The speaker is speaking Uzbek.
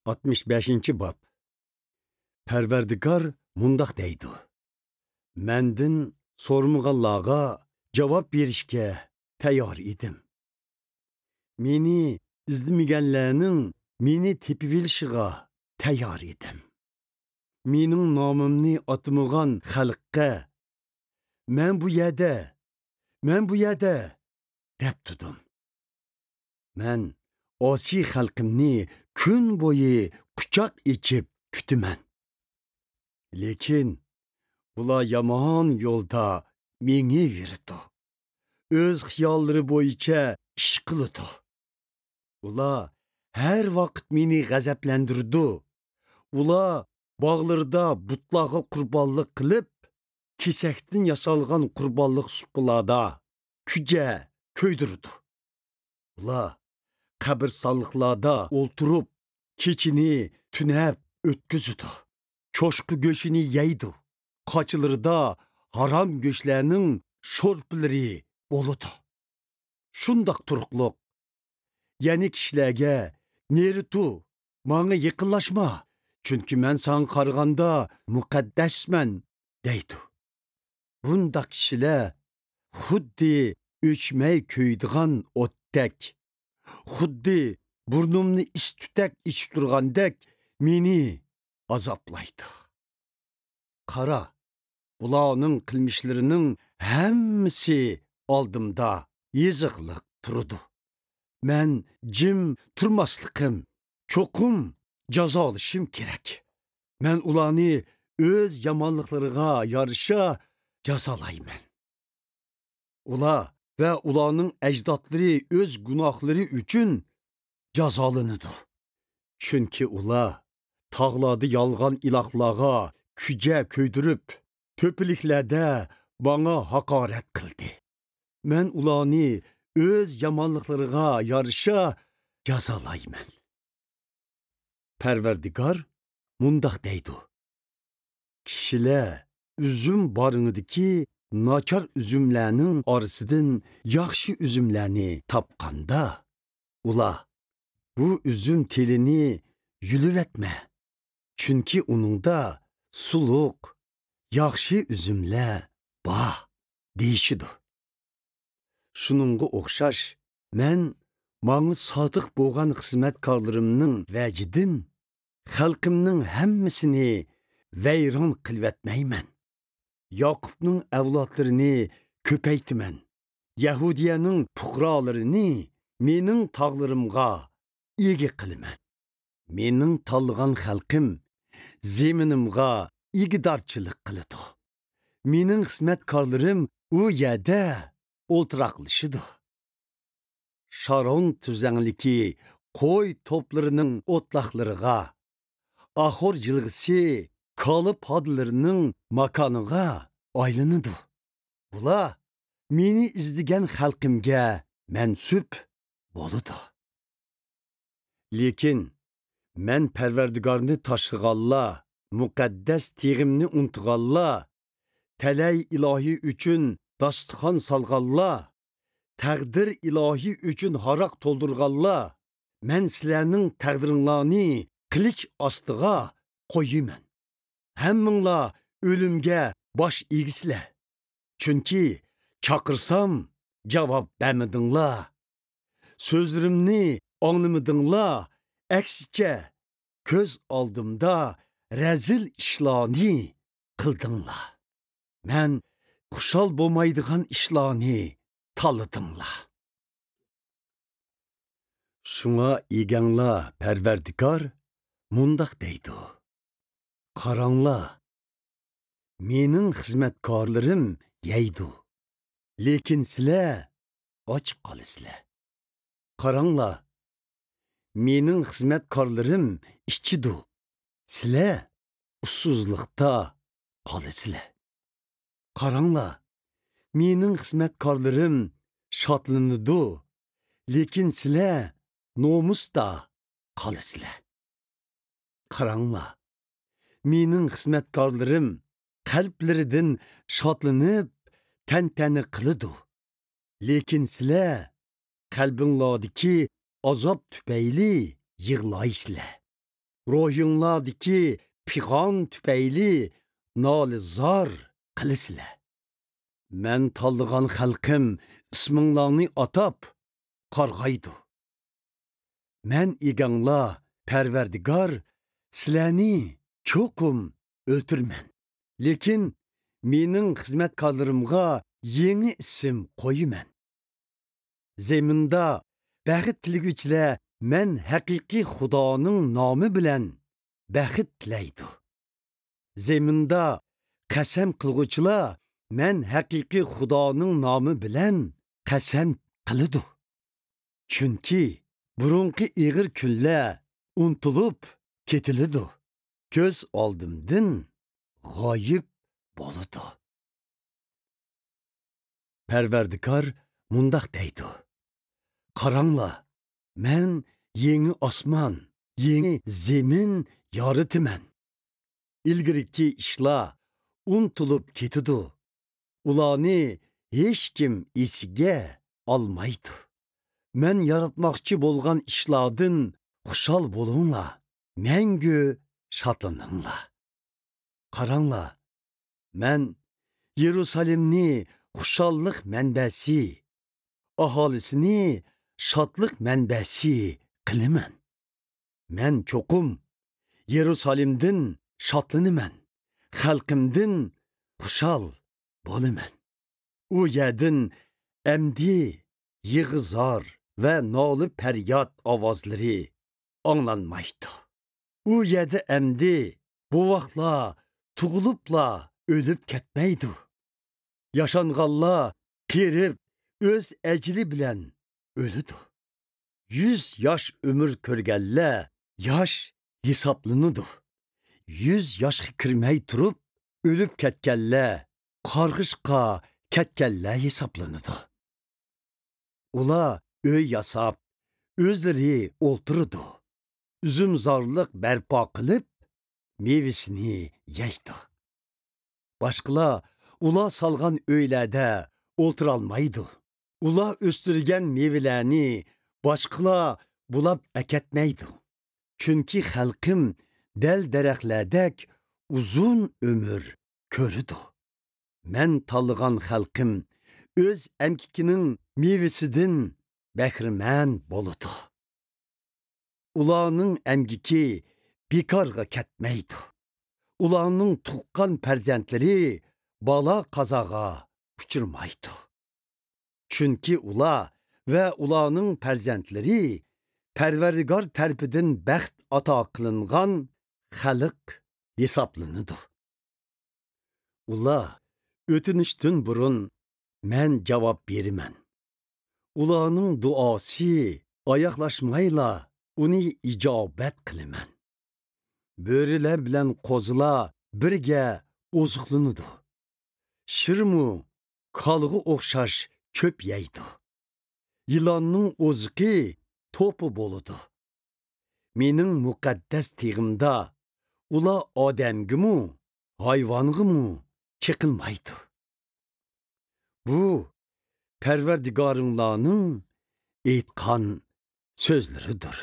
65. bob. Parvardigor mundaq deydi. Mendin sormağanlarga cavab berishga tayyor edim. Meni izlamaganlarning meni tepib olishiga tayyor edim. Mening nomimni atmagan xalqqa men bu yerda deb tudim. Men osiy xalqimni kun bo'yi quchoq ichib kutaman. Lekin ular yomon yo'lda mengiverdi. O'z xiyollari bo'yicha ish qildi. Ular har vaqt meni g'azablantirdi. Ular bog'larda butlarga qurbonlik qilib, kesakdan yasalgan qurbonlik supularda kuja ko'ydirdi. Ular qabristonliklarda o'ltirib, kechini tunab o'tkazdi. Çoşku göşünü yeydi. Qaçılarda haram göşlərinin şorpları oludu. Şundaq turuqluq. Yani kişilərə neritu, bana yıqınlaşma. Çünkü mən sana qarğanda müqəddəsmən, deydi. Bundaq kişilər xuddi öçməy köydiğən otdək, xuddi burnumni istütək içib durğandək meni azaplaydı. Qara, ularning qilmishlarining hammasi oldimda yeziqliq turdi. Men jim turmasliqim, cho'qim jazo olishim kerak. Men ularni o'z yomonliklariga yarasha jazolayman. Ular va ularning ajdodlari o'z gunohlari uchun jazolanadi. Chunki ular tağlarda yalğan ilahlarga küce köydürüp, töpülüklerde bana hakaret kıldı. Men ularni öz yamanlıklarına yarışa jazalayman. Parvardigor mundaq deydi. Kişiler üzüm barınıdaki nachar üzümlerinin arasından yaxşı üzümlerini tapqanda, ular bu üzüm telini yülüvetme. Çünkü onunda suluk, yaxşı üzümlər var, deyişidir. Şununğa oxşaş, mən mağın sadıq boğan xizmətkarlarımның vəcidin, xalqımның həmmisini veyran qilvetməymən. Yaqubның əvladlarını köpəytimən. Yahudiyanın puqralarını mening tağlarımğa ega qilmən. Mening tanlagan xalqim zeminimga igidarchilik qiladi. Mening xizmatkorlarim u yerda o'ltiraqlashidi. Sharon tuzanliki qo'y to'plarining o'tlaqlariga, ahor jilg'isi koli podlarining makoniga aylanadi. Bular meni izlagan xalqimga mansub bo'ladi. Lekin men Parvardigorni taşığalla, muqaddas tig'imni untug'alla, talay ilohi uchun dasturxon salg'alla, taqdir ilohi uchun haroq to'ldirg'alla, men sizlarning taqdiringlarni qilich ostiga qo'yiman. Hammanglar o'limga bosh egisizlar. Chunki chaqirsam javob bermadinglar. So'zlarimni anlamadinglar. Aksice köz aldımda rezil işlarni qildinglar. Men xushal bo'lmaydigan ishlarni tanladinglar. Şuna eganglar Parvardigor mundaq deydi. Qaranglar, mening xizmatkorlarim yeydi. Lekin sizlar och qolasizlar. Qaranglar, mening xizmatkorlarim ishchidu. Sizlar ussuzlikda qolasizlar. Qaranglar, mening xizmatkorlarim shodlanadi. Lekin sizlar nomusda qolasizlar. Qaranglar, mening xizmatkorlarim qalblaridan shodlanib tantana qiladi. Lekin sizlar qalbinglardagi azob tufayli yig'laysizlar. Ruhinglardaki piğan tüpeyli noli zar qilisizlar. Men tanlagan xalqim isminglarni atap qarg'aydi. Men eganglar Parvardigor sizlarni cho'qim o'ltirman. Lekin mening xizmatkorlarimga yangi ism qo'yiman. Zeminda baxit tilaguvchilar men haqiqiy Xudoning nomi bilan baxit tilaydi. Zeminda qasam qilguvchilar men haqiqiy Xudoning nomi bilan qasam qiladi. Chunki burunqi ig'ir kunlar unutilib ketiladi. Ko'z oldimdan g'oyib bo'ladi. Parvardigor mundaq deydi. Qaranglar, men yangi osmon, yangi zemin yoritiman. İlgiriki ishlar unutilib ketadi. Ularni hech kim esiga olmaydi. Men yaratmoqchi bo'lgan ishlardan xushal bo'linglar. Mangu shodlaninglar. Qaranglar, men Yerusalimni xushallik manbasi, aholisini shodlik manbasi qilaman. Men cho'qim Yerusalimdan shodlanaman. Xalqimdan xushal bo'laman. U yerdan amdi yig'izor va noli faryod ovozlari anglanmaydi. U yerda amdi bu vaqtlar tug'ilibla o'lib ketmaydi. Yaşanğanlar qirib o'z ajli bilan o'lidi. 100 yosh umr ko'rganlar yosh hisoblanadi. 100 yoshga kirmay turib o'lib ketganlar qarg'ishqa ketganlar hisoblanadi. Ular uy yasab, o'zlari o'ltirdi. Uzumzorlik barpo qilib, mevasini yeydi. Boshqalar ular salgan uylarda o'tirolmaydi. Ular o'stirgan mevalarni boshqalar bulab aketmaydi. Chunki xalqim dal daraxtlardek uzun ömür ko'rdi. Men tanlagan xalqim o'z amkikining mevasidan bahramand bo'ladi. Ularning amgiki bekorga ketmaydi. Ularning tuqqan farzandlari bala qazaga uchirmaydi. Chunki ular va ularning farzandlari Parvardigor tarafidan baxt ato qilingan xalq hisoblanadi. Ular o'tinishdan burun men javob beraman. Ularning duosi oyoqlashmayla uni ijobat qilaman. Bo'rilar bilan qo'zilar birga oziqlanadi. Shirmu qalg'i o'xshash ko'p yeydi. Yilonning o'ziqi to'pi bo'ladi. Mening muqaddas tig'imda ular odamgimi, hayvongimi chiqilmaydi. Bu Parvardigoringlarning aytgan so'zlaridir.